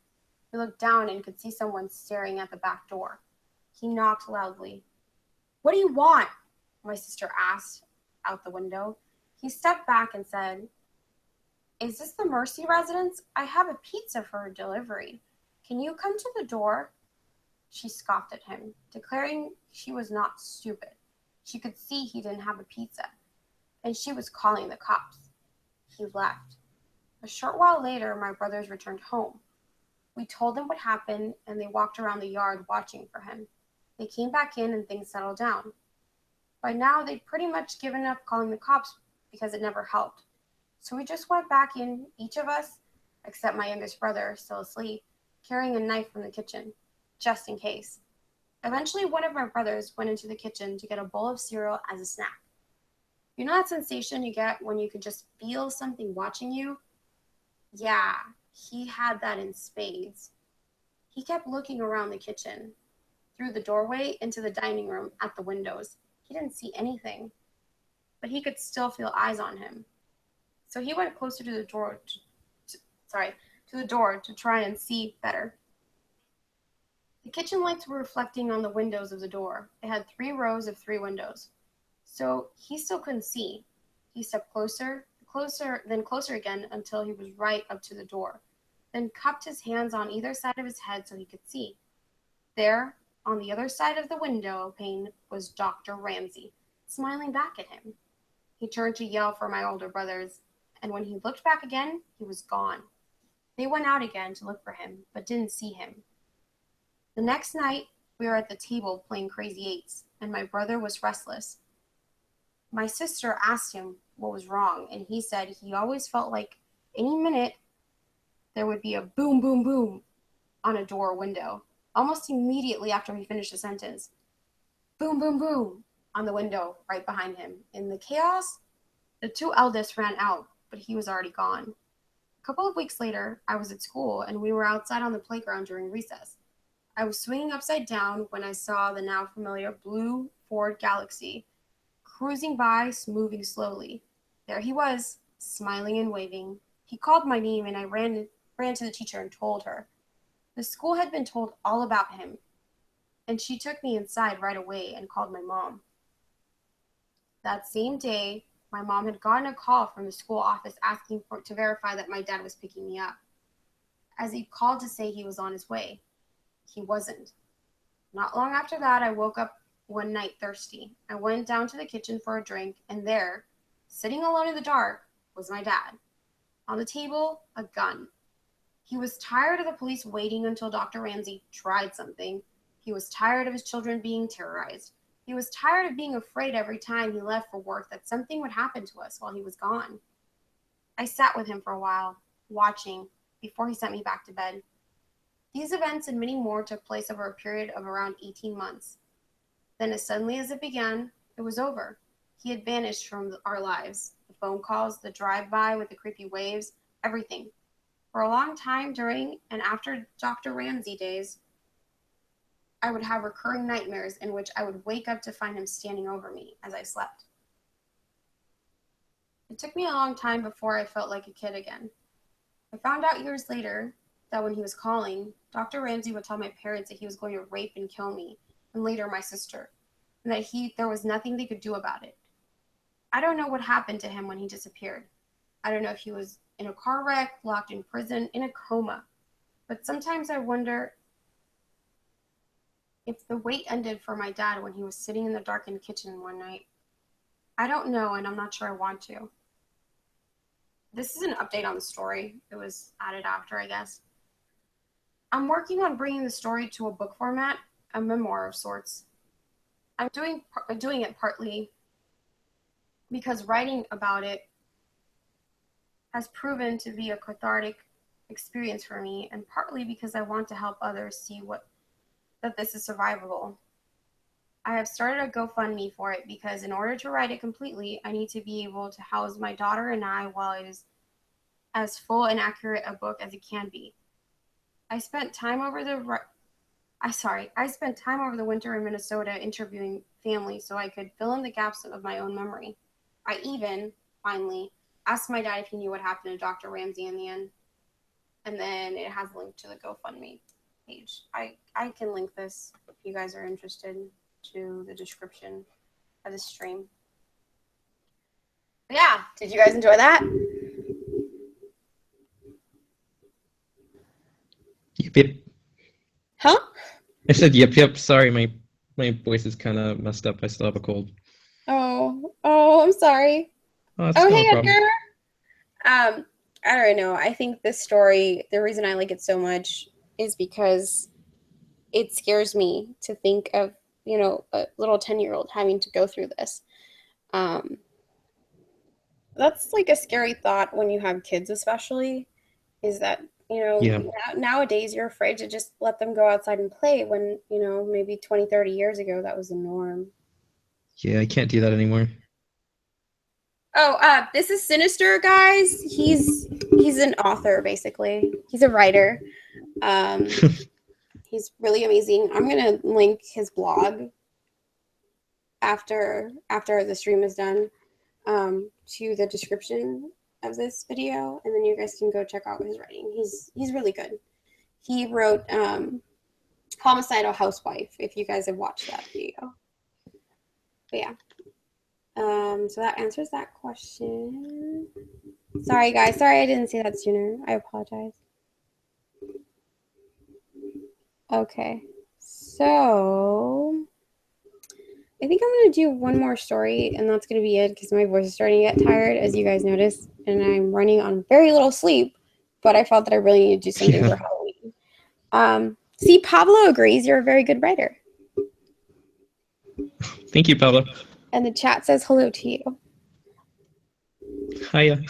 We looked down and could see someone staring at the back door. He knocked loudly. "What do you want?" my sister asked out the window. He stepped back and said, "Is this the Mercy residence? I have a pizza for a delivery. Can you come to the door?" She scoffed at him, declaring she was not stupid. She could see he didn't have a pizza, and she was calling the cops. He left. A short while later, my brothers returned home. We told them what happened, and they walked around the yard watching for him. They came back in, and things settled down. By now, they'd pretty much given up calling the cops because it never helped. So we just went back in, each of us, except my youngest brother, still asleep, carrying a knife from the kitchen, just in case. Eventually, one of my brothers went into the kitchen to get a bowl of cereal as a snack. You know that sensation you get when you can just feel something watching you? Yeah, he had that in spades. He kept looking around the kitchen, through the doorway into the dining room, at the windows. He didn't see anything, but he could still feel eyes on him. So he went closer to the door to the door to try and see better. The kitchen lights were reflecting on the windows of the door. It had 3 rows of 3 windows. So he still couldn't see. He stepped closer, closer again until he was right up to the door, then cupped his hands on either side of his head so he could see. There, on the other side of the window pane, was Dr. Ramsay, smiling back at him. He turned to yell for my older brothers, and when he looked back again, he was gone. They went out again to look for him, but didn't see him. The next night, we were at the table playing Crazy Eights, and my brother was restless. My sister asked him what was wrong, and he said he always felt like any minute there would be a boom, boom, boom on a door or window. Almost immediately after he finished the sentence, boom, boom, boom on the window right behind him. In the chaos, the 2 eldest ran out, but he was already gone. A couple of weeks later, I was at school and we were outside on the playground during recess. I was swinging upside down when I saw the now familiar blue Ford Galaxy cruising by, moving slowly. There he was, smiling and waving. He called my name and I ran to the teacher and told her. The school had been told all about him, and she took me inside right away and called my mom. That same day, my mom had gotten a call from the school office asking to verify that my dad was picking me up. As he called to say he was on his way, he wasn't. Not long after that, I woke up one night thirsty. I went down to the kitchen for a drink, and there, sitting alone in the dark, was my dad. On the table, a gun. He was tired of the police waiting until Dr. Ramsay tried something. He was tired of his children being terrorized. He was tired of being afraid every time he left for work that something would happen to us while he was gone. I sat with him for a while, watching, before he sent me back to bed. These events and many more took place over a period of around 18 months. Then, as suddenly as it began, it was over. He had vanished from our lives. The phone calls, the drive-by with the creepy waves, everything. For a long time during and after Dr. Ramsay days, I would have recurring nightmares in which I would wake up to find him standing over me as I slept. It took me a long time before I felt like a kid again. I found out years later that when he was calling, Dr. Ramsay would tell my parents that he was going to rape and kill me, and later my sister, and that there was nothing they could do about it. I don't know what happened to him when he disappeared. I don't know if he was in a car wreck, locked in prison, in a coma. But sometimes I wonder if the wait ended for my dad when he was sitting in the darkened kitchen one night. I don't know, and I'm not sure I want to. This is an update on the story. It was added after, I guess. I'm working on bringing the story to a book format, a memoir of sorts. I'm doing it partly because writing about it has proven to be a cathartic experience for me, and partly because I want to help others see that this is survivable. I have started a GoFundMe for it because in order to write it completely, I need to be able to house my daughter and I while it is as full and accurate a book as it can be. I spent time over the winter in Minnesota interviewing families so I could fill in the gaps of my own memory. I even, finally, asked my dad if he knew what happened to Dr. Ramsay in the end. And then it has a link to the GoFundMe page. I can link this if you guys are interested to the description of the stream. But yeah, did you guys enjoy that? Yep, yep. Huh? I said yep, yep. Sorry, my voice is kind of messed up. I still have a cold. Oh, I'm sorry. Oh, that's Oh, not a hey, problem. Edgar. I don't know. I think this story, the reason I like it so much is because it scares me to think of, a little 10-year-old having to go through this. Um, that's like a scary thought when you have kids, especially, is that, Yeah, nowadays you're afraid to just let them go outside and play when, maybe 20, 30 years ago that was the norm. yeah. I can't do that anymore. Oh, this is Sinister, guys. He's an author, basically. He's a writer. Um, he's really amazing. I'm gonna link his blog after the stream is done to the description of this video, and then you guys can go check out his writing. He's really good. He wrote Homicidal Housewife, if you guys have watched that video. But yeah. So that answers that question. Sorry, guys. Sorry I didn't say that sooner. I apologize. Okay. So I think I'm going to do one more story, and that's going to be it because my voice is starting to get tired, as you guys noticed, and I'm running on very little sleep, but I felt that I really need to do something Yeah. for Halloween. See, Pablo agrees you're a very good writer. Thank you, Pablo. And the chat says hello to you. Hiya.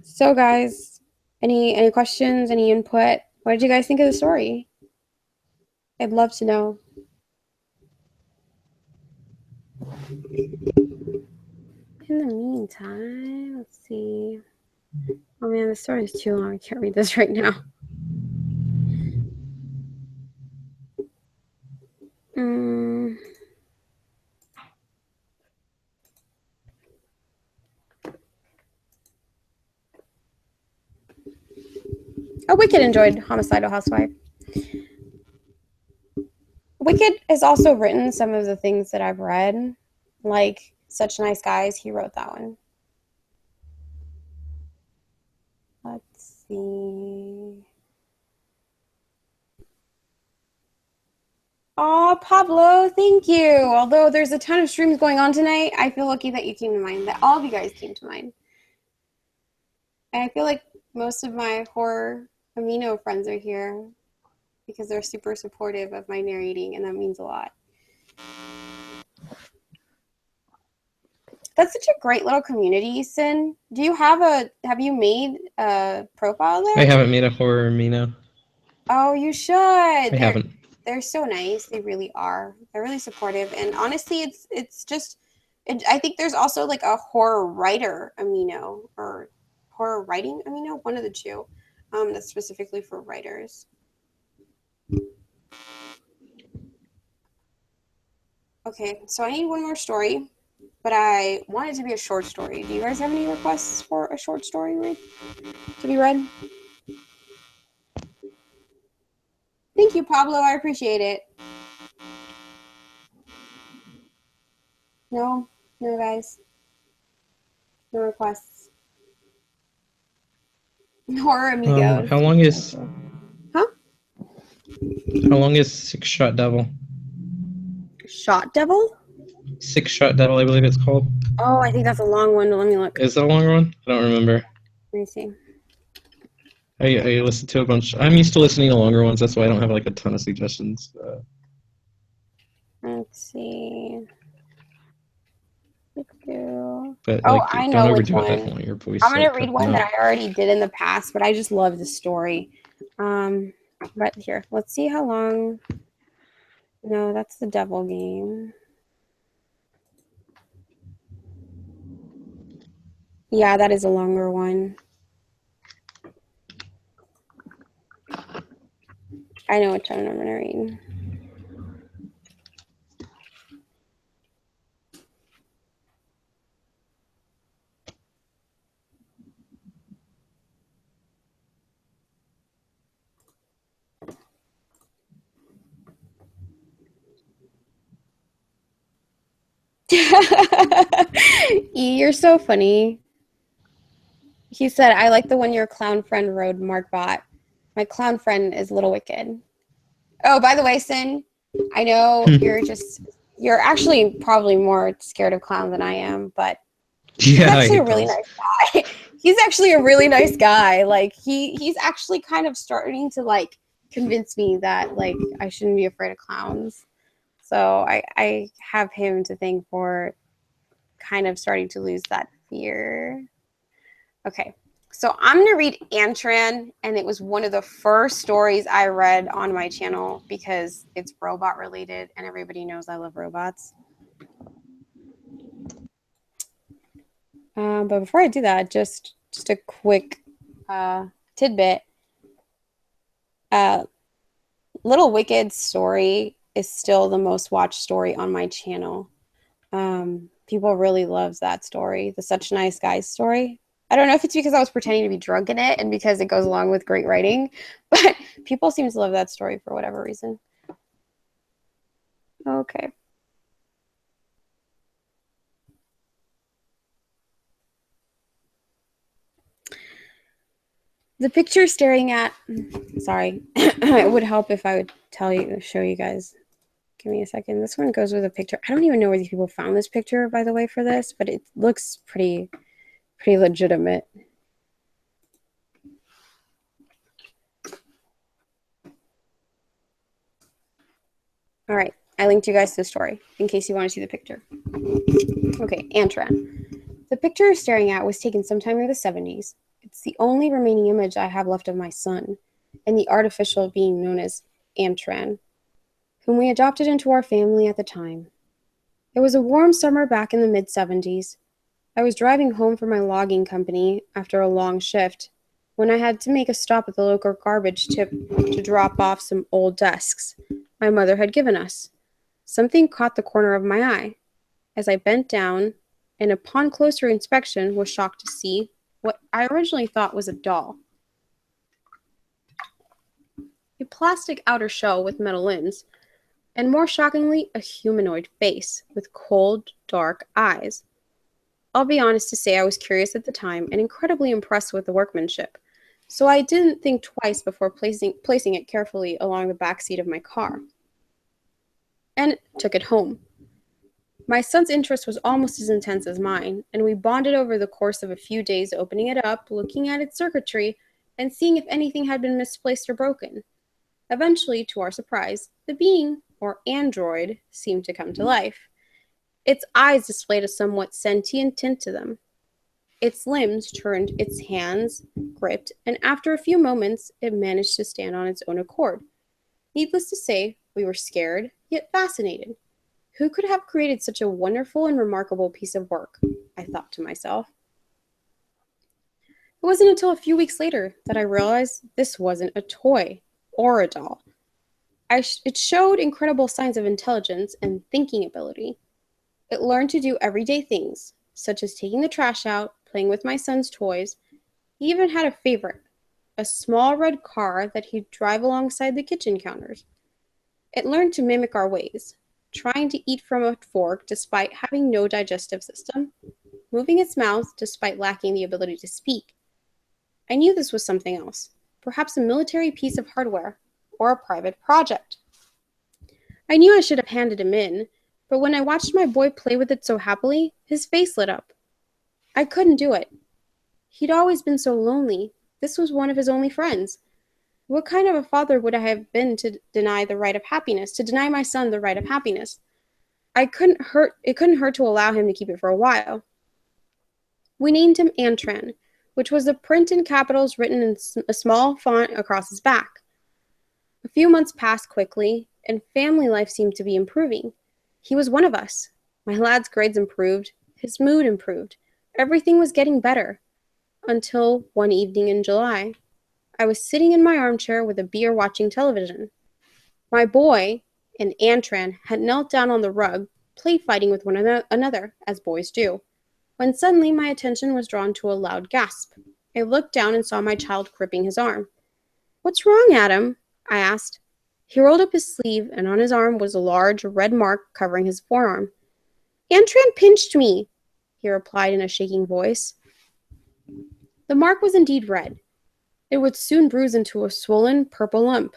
So, guys, any questions, any input? What did you guys think of the story? I'd love to know. In the meantime, let's see. Oh man, the story is too long. I can't read this right now. Oh, Wicked enjoyed Homicidal Housewife. Wicked has also written some of the things that I've read, like Such Nice Guys. He wrote that one. Let's see. Oh, Pablo, thank you. Although there's a ton of streams going on tonight, I feel lucky that you came to mind, that all of you guys came to mind. And I feel like most of my horror amino friends are here because they're super supportive of my narrating, and that means a lot. That's such a great little community, Sin. Do you have you made a profile there? I haven't made a horror amino. Oh, you should. I haven't. They're so nice. They really are. They're really supportive. And honestly, it's just, I think there's also like a horror writer amino or horror writing amino, one of the two, that's specifically for writers. Okay, so I need one more story, but I want it to be a short story. Do you guys have any requests for a short story to be read? Thank you, Pablo. I appreciate it. No, guys. No requests. Horror amigos. How long is? Huh? How long is Six Shot Devil? Shot Devil? Six Shot Devil, I believe it's called. Oh, I think that's a long one. Let me look. Is it a longer one? I don't remember. Let me see. I listened to a bunch. I'm used to listening to longer ones. That's why I don't have like a ton of suggestions. Let's see. But Oh, like, I don't know which overdo it. one. Definitely, your voice. I'm gonna read one that I already did in the past, but I just love the story. But here, let's see how long. No, that's the Devil Game. Yeah, that is a longer one. I know which one I'm gonna read. E, you're so funny. He said, I like the one your clown friend wrote, Margbot. My clown friend is Little Wicked. Oh, by the way, Sin, I know you're actually probably more scared of clowns than I am, but he's actually a really nice guy. He's actually a really nice guy. Like he's actually kind of starting to like convince me that like I shouldn't be afraid of clowns. So I have him to thank for kind of starting to lose that fear. Okay, so I'm going to read Antran, and it was one of the first stories I read on my channel because it's robot related, and everybody knows I love robots. But before I do that, just a quick tidbit. Little Wicked's story is still the most watched story on my channel. People really love that story, the Such Nice Guys story. I don't know if it's because I was pretending to be drunk in it and because it goes along with great writing, but people seem to love that story for whatever reason. Okay. The picture staring at, sorry, it would help if I would show you guys. Give me a second. This one goes with a picture. I don't even know where these people found this picture, by the way, for this, but it looks pretty legitimate. All right, I linked you guys to the story in case you want to see the picture. Okay, Antran. The picture you're staring at was taken sometime in the 70s. It's the only remaining image I have left of my son and the artificial being known as Antran, whom we adopted into our family at the time. It was a warm summer back in the mid 70s. I was driving home from my logging company after a long shift when I had to make a stop at the local garbage tip to drop off some old desks my mother had given us. Something caught the corner of my eye. As I bent down, and upon closer inspection was shocked to see what I originally thought was a doll. A plastic outer shell with metal limbs, and more shockingly, a humanoid face with cold, dark eyes. I'll be honest to say I was curious at the time and incredibly impressed with the workmanship, so I didn't think twice before placing it carefully along the back seat of my car, and took it home. My son's interest was almost as intense as mine, and we bonded over the course of a few days opening it up, looking at its circuitry, and seeing if anything had been misplaced or broken. Eventually, to our surprise, the being, or android, seemed to come to life. Its eyes displayed a somewhat sentient tint to them. Its limbs turned, its hands gripped, and after a few moments, it managed to stand on its own accord. Needless to say, we were scared, yet fascinated. Who could have created such a wonderful and remarkable piece of work? I thought to myself. It wasn't until a few weeks later that I realized this wasn't a toy or a doll. It showed incredible signs of intelligence and thinking ability. It learned to do everyday things, such as taking the trash out, playing with my son's toys. He even had a favorite, a small red car that he'd drive alongside the kitchen counters. It learned to mimic our ways, trying to eat from a fork despite having no digestive system, moving its mouth despite lacking the ability to speak. I knew this was something else, perhaps a military piece of hardware or a private project. I knew I should have handed him in, but when I watched my boy play with it so happily, his face lit up. I couldn't do it. He'd always been so lonely. This was one of his only friends. What kind of a father would I have been to deny the right of happiness, to deny my son the right of happiness? It couldn't hurt to allow him to keep it for a while. We named him Antran, which was the print in capitals written in a small font across his back. A few months passed quickly, and family life seemed to be improving. He was one of us. My lad's grades improved, his mood improved. Everything was getting better. Until one evening in July, I was sitting in my armchair with a beer watching television. My boy, and Antran, had knelt down on the rug, play fighting with one another, as boys do, when suddenly my attention was drawn to a loud gasp. I looked down and saw my child gripping his arm. "What's wrong, Adam?" I asked. He rolled up his sleeve, and on his arm was a large red mark covering his forearm. "Antran pinched me," he replied in a shaking voice. The mark was indeed red. It would soon bruise into a swollen purple lump.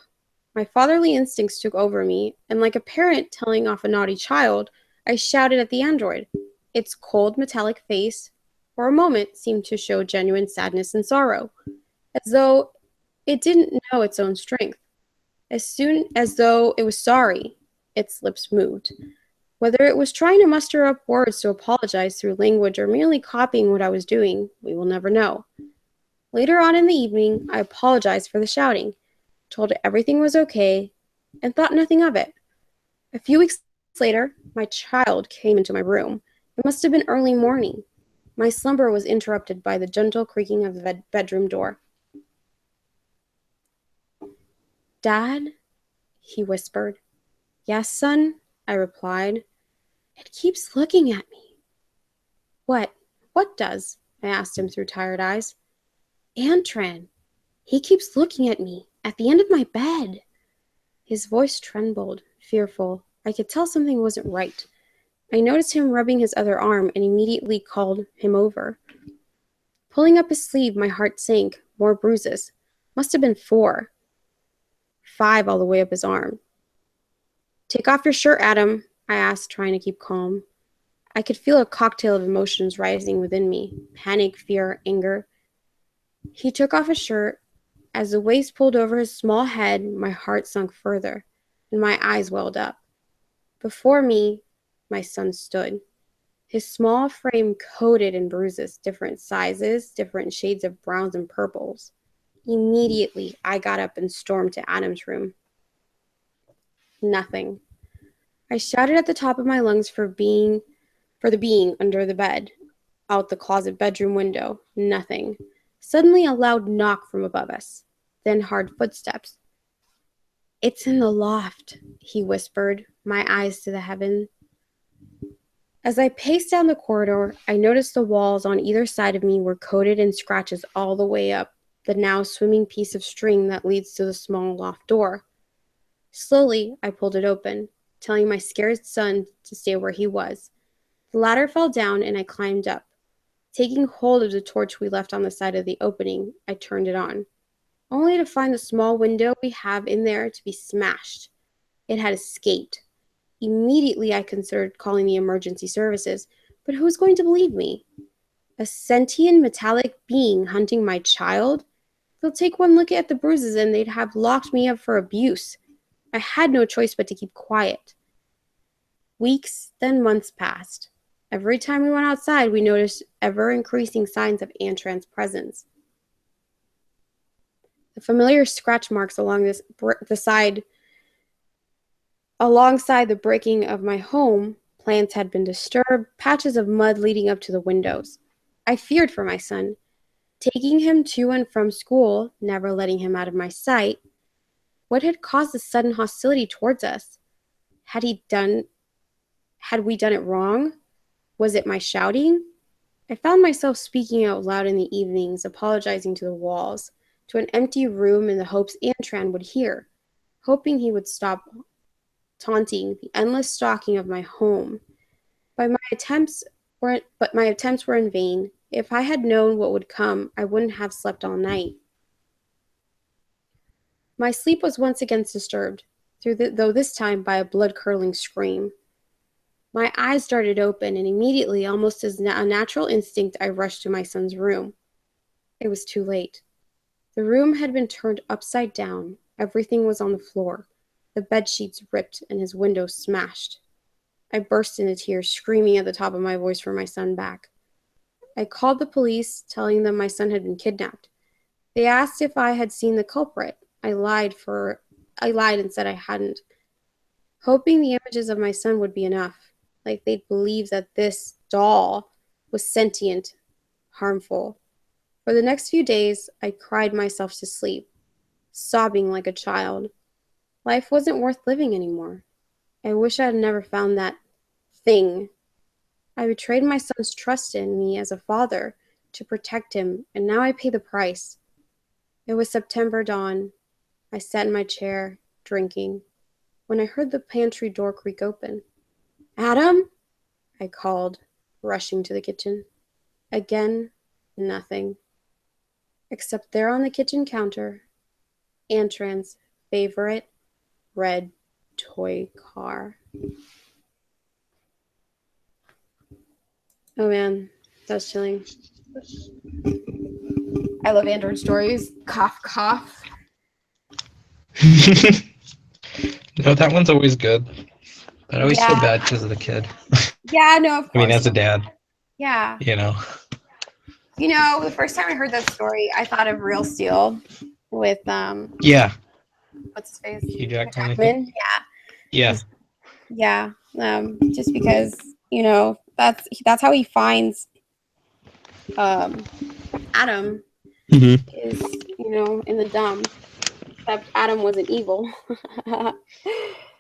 My fatherly instincts took over me, and like a parent telling off a naughty child, I shouted at the android. Its cold metallic face, for a moment, seemed to show genuine sadness and sorrow, as though it didn't know its own strength. As soon as though it was sorry, its lips moved. Whether it was trying to muster up words to apologize through language or merely copying what I was doing, we will never know. Later on in the evening, I apologized for the shouting, told it everything was okay, and thought nothing of it. A few weeks later, my child came into my room. It must have been early morning. My slumber was interrupted by the gentle creaking of the bedroom door. "Dad?" he whispered. "Yes, son," I replied. "It keeps looking at me." "What? What does?" I asked him through tired eyes. Antran. He keeps looking at me, at the end of my bed. His voice trembled, fearful. I could tell something wasn't right. I noticed him rubbing his other arm and immediately called him over. Pulling up his sleeve, my heart sank. More bruises. Must have been 4. 5 all the way up his arm. Take off your shirt, Adam, I asked, trying to keep calm. I could feel a cocktail of emotions rising within me. Panic, fear, anger. He took off his shirt. As the waist pulled over his small head, my heart sunk further, and my eyes welled up. Before me, my son stood. His small frame coated in bruises, different sizes, different shades of browns and purples. Immediately, I got up and stormed to Adam's room. Nothing. I shouted at the top of my lungs for the being under the bed, out the closet bedroom window. Nothing. Suddenly, a loud knock from above us, then hard footsteps. It's in the loft, he whispered, my eyes to the heaven. As I paced down the corridor, I noticed the walls on either side of me were coated in scratches all the way up the now swimming piece of string that leads to the small loft door. Slowly, I pulled it open, telling my scared son to stay where he was. The ladder fell down and I climbed up. Taking hold of the torch we left on the side of the opening, I turned it on, only to find the small window we have in there to be smashed. It had escaped. Immediately, I considered calling the emergency services, but who was going to believe me? A sentient metallic being hunting my child? They'll take one look at the bruises and they'd have locked me up for abuse. I had no choice but to keep quiet. Weeks, then months passed. Every time we went outside, we noticed ever-increasing signs of Antran's presence. The familiar scratch marks alongside the breaking of my home, plants had been disturbed, patches of mud leading up to the windows. I feared for my son, taking him to and from school, never letting him out of my sight. What had caused this sudden hostility towards us? Had we done it wrong? Was it my shouting? I found myself speaking out loud in the evenings, apologizing to the walls, to an empty room in the hopes Antran would hear, hoping he would stop taunting the endless stalking of my home. But my attempts were in vain. If I had known what would come, I wouldn't have slept all night. My sleep was once again disturbed, though this time by a blood-curdling scream. My eyes darted open, and immediately, almost as a natural instinct, I rushed to my son's room. It was too late. The room had been turned upside down. Everything was on the floor, the bedsheets ripped and his window smashed. I burst into tears, screaming at the top of my voice for my son back. I called the police, telling them my son had been kidnapped. They asked if I had seen the culprit. I lied and said I hadn't, hoping the images of my son would be enough. Like they'd believe that this doll was sentient, harmful. For the next few days, I cried myself to sleep, sobbing like a child. Life wasn't worth living anymore. I wish I had never found that thing. I betrayed my son's trust in me as a father to protect him, and now I pay the price. It was September dawn. I sat in my chair, drinking, when I heard the pantry door creak open. Adam? I called, rushing to the kitchen. Again, nothing. Except there on the kitchen counter, Antran's favorite red toy car. Oh man, that was chilling. I love Android stories. Cough, cough. No, that one's always good. But I always feel bad because of the kid. Yeah, no, of course. I mean, as a dad. Yeah. You know. You know, the first time I heard that story, I thought of Real Steel with Yeah. what's his face? Hugh Jackman. Yeah. Yeah. Yeah. Just because, you know, that's how he finds Adam is, you know, in the dump. Except Adam wasn't evil.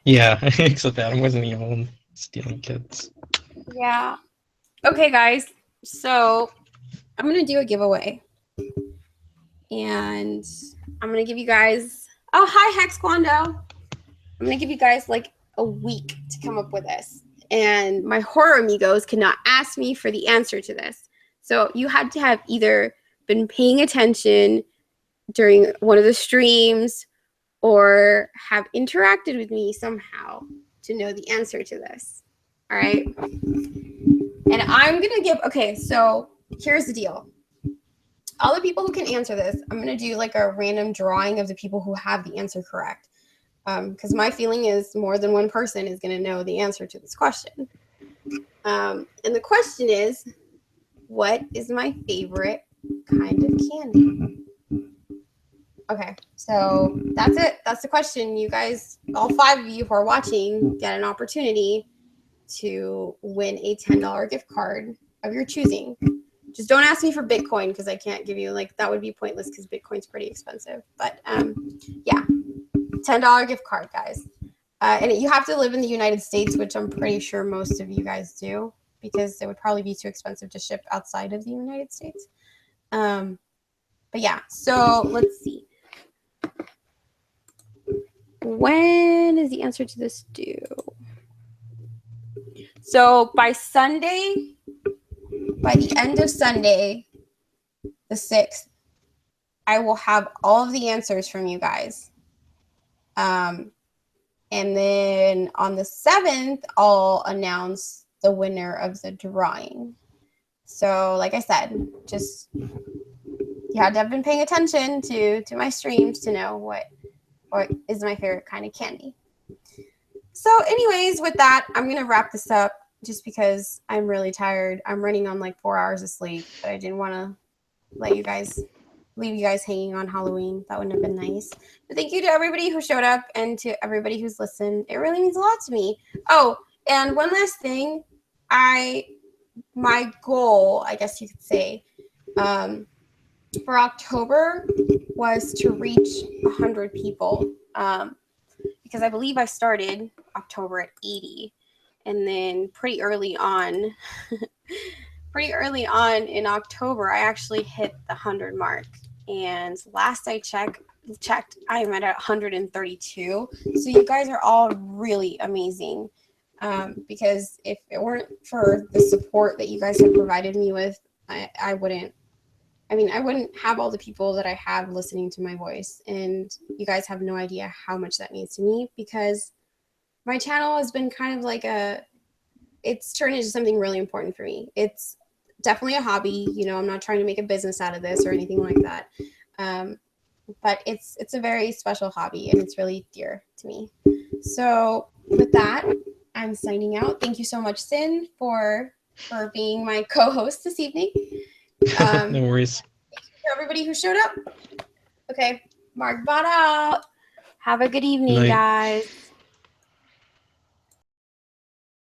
Yeah, except Adam wasn't evil and stealing kids. Yeah. Okay, guys. So I'm going to do a giveaway. And I'm going to give you guys, oh, hi, Hex Quando. I'm going to give you guys like a week to come up with this. And my horror amigos cannot ask me for the answer to this. So you had to have either been paying attention during one of the streams or have interacted with me somehow to know the answer to this. All right. And I'm going to give, okay, so here's the deal. All the people who can answer this, I'm going to do like a random drawing of the people who have the answer correct. Because my feeling is more than one person is going to know the answer to this question. And the question is, what is my favorite kind of candy? Okay, so that's it. That's the question. You guys, all 5 of you who are watching, get an opportunity to win a $10 gift card of your choosing. Just don't ask me for Bitcoin because I can't give you, like, that would be pointless because Bitcoin's pretty expensive. But yeah, $10 gift card, guys. And you have to live in the United States, which I'm pretty sure most of you guys do, because it would probably be too expensive to ship outside of the United States. But yeah, so let's see. When is the answer to this due? So by Sunday, by the end of Sunday, the 6th, I will have all of the answers from you guys. And then on the 7th, I'll announce the winner of the drawing. So like I said, just you had to have been paying attention to my streams to know what is my favorite kind of candy. So anyways, with that, I'm going to wrap this up just because I'm really tired. I'm running on like 4 hours of sleep, but I didn't want to leave you guys hanging on Halloween. That wouldn't have been nice. But thank you to everybody who showed up and to everybody who's listened. It really means a lot to me. Oh, and one last thing. My goal, I guess you could say, for October was to reach 100 people. Because I believe I started October at 80. And then pretty early on in October, I actually hit the 100 mark. And last I checked, I'm at 132. So you guys are all really amazing. Because if it weren't for the support that you guys have provided me with, I wouldn't have all the people that I have listening to my voice. And you guys have no idea how much that means to me, because my channel has been kind of like it's turned into something really important for me. It's definitely a hobby. You know, I'm not trying to make a business out of this or anything like that. But it's a very special hobby and it's really dear to me. So with that, I'm signing out. Thank you so much, Sin, for being my co-host this evening. No worries. Thank you to everybody who showed up. Okay, Margbot out. Have a good evening, guys.